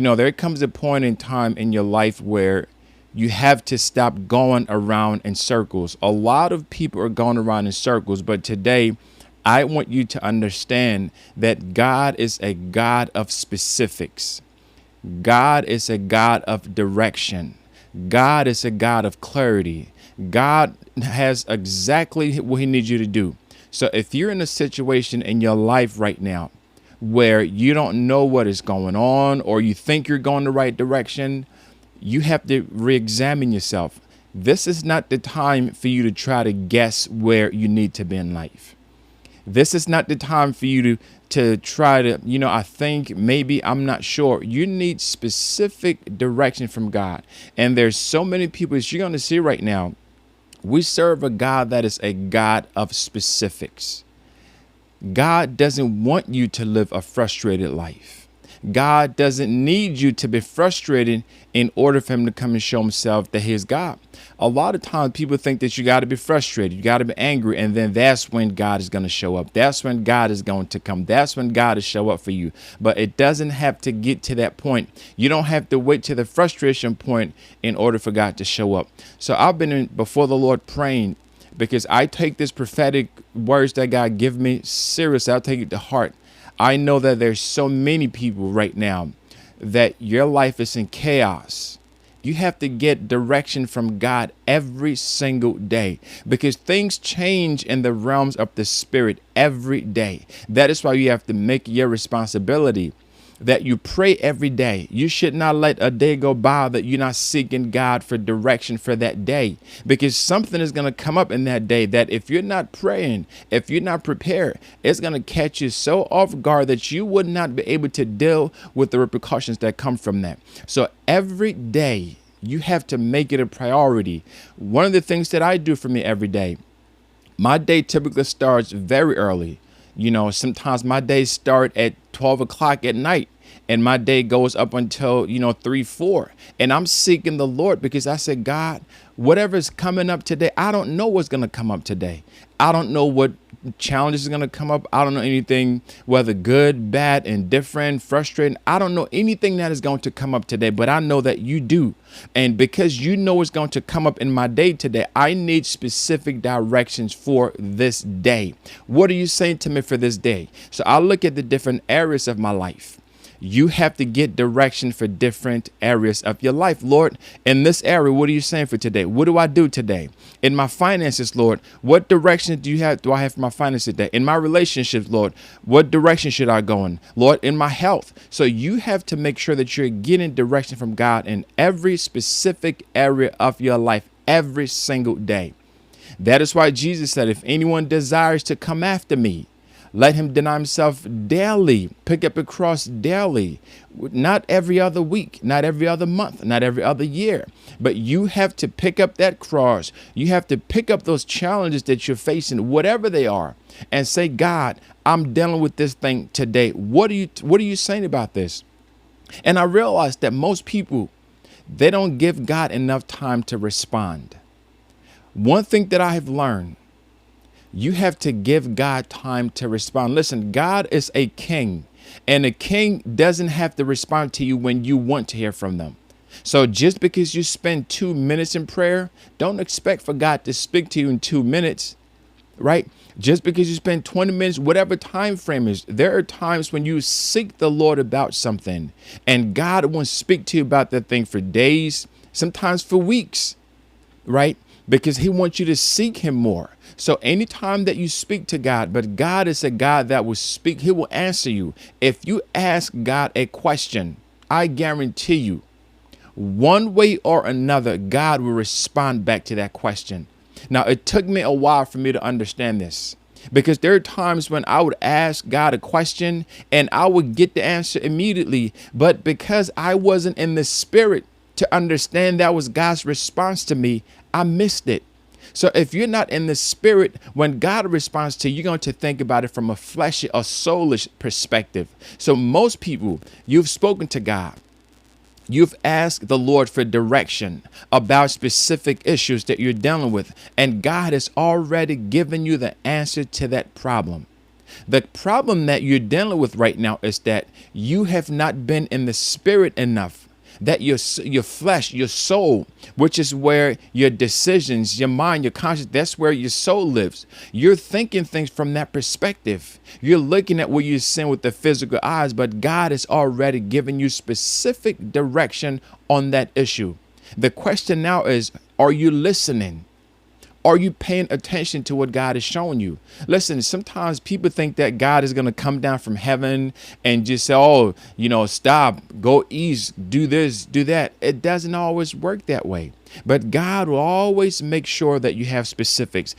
There comes a point in time in your life where you have to stop going around in circles. A lot of people are going around in circles, but today I want you to understand that God is a God of specifics. God is a God of direction. God is a God of clarity. God has exactly what he needs you to do. So if you're in a situation in your life right now where you don't know what is going on or you think you're going the right direction, you have to re-examine yourself. This is not the time for you to try to guess where you need to be in life. This is not the time for you to try to, I think, maybe, I'm not sure. You need specific direction from God. And there's so many people, as you're going to see right now, we serve a God that is a God of specifics. God doesn't want you to live a frustrated life. God doesn't need you to be frustrated in order for him to come and show himself that he's God. A lot of times people think that you got to be frustrated, you got to be angry, and then that's when God is going to show up. That's when God is going to come. That's when God will show up for you. But it doesn't have to get to that point. You don't have to wait to the frustration point in order for God to show up. So I've been before the Lord praying, because I take this prophetic words that God give me seriously. I'll take it to heart. I know that there's so many people right now that your life is in chaos. You have to get direction from God every single day, because things change in the realms of the spirit every day. That is why you have to make your responsibility that you pray every day. You should not let a day go by that you're not seeking God for direction for that day, because something is going to come up in that day that if you're not praying, if you're not prepared, it's going to catch you so off guard that you would not be able to deal with the repercussions that come from that. So every day you have to make it a priority. One of the things that I do for me every day, my day typically starts very early. Sometimes my days start at 12 o'clock at night and my day goes up until, 3, 4. And I'm seeking the Lord because I said, God, whatever's coming up today, I don't know what's going to come up today. I don't know what challenges are going to come up. I don't know anything, whether good, bad, indifferent, frustrating. I don't know anything that is going to come up today, but I know that you do. And because you know what's going to come up in my day today, I need specific directions for this day. What are you saying to me for this day? So I look at the different areas of my life. You have to get direction for different areas of your life. Lord, in this area, what are you saying for today? What do I do today? In my finances, Lord, what direction do I have for my finances today? In my relationships, Lord, what direction should I go in? Lord, in my health. So you have to make sure that you're getting direction from God in every specific area of your life every single day. That is why Jesus said, if anyone desires to come after me, let him deny himself daily, pick up a cross daily, not every other week, not every other month, not every other year. But you have to pick up that cross. You have to pick up those challenges that you're facing, whatever they are, and say, God, I'm dealing with this thing today. What are you saying about this? And I realized that most people, they don't give God enough time to respond. One thing that I have learned, you have to give God time to respond. Listen, God is a king, and a king doesn't have to respond to you when you want to hear from them. So just because you spend 2 minutes in prayer, don't expect for God to speak to you in 2 minutes, right? Just because you spend 20 minutes, whatever time frame is, there are times when you seek the Lord about something, and God won't speak to you about that thing for days, sometimes for weeks, right? Because he wants you to seek him more. So anytime that you speak to God, but God is a God that will speak, he will answer you. If you ask God a question, I guarantee you, one way or another, God will respond back to that question. Now, it took me a while for me to understand this, because there are times when I would ask God a question and I would get the answer immediately. But because I wasn't in the spirit to understand that was God's response to me, I missed it. So if you're not in the spirit, when God responds to you, you're going to think about it from a fleshy or soulish perspective. So most people, you've spoken to God. You've asked the Lord for direction about specific issues that you're dealing with, and God has already given you the answer to that problem. The problem that you're dealing with right now is that you have not been in the spirit enough. That your flesh, your soul, which is where your decisions, your mind, your conscience, that's where your soul lives. You're thinking things from that perspective. You're looking at what you're seeing with the physical eyes, but God has already given you specific direction on that issue. The question now is, are you listening? Are you paying attention to what God is showing you? Listen, sometimes people think that God is going to come down from heaven and just say, oh, stop, go east, do this, do that. It doesn't always work that way. But God will always make sure that you have specifics.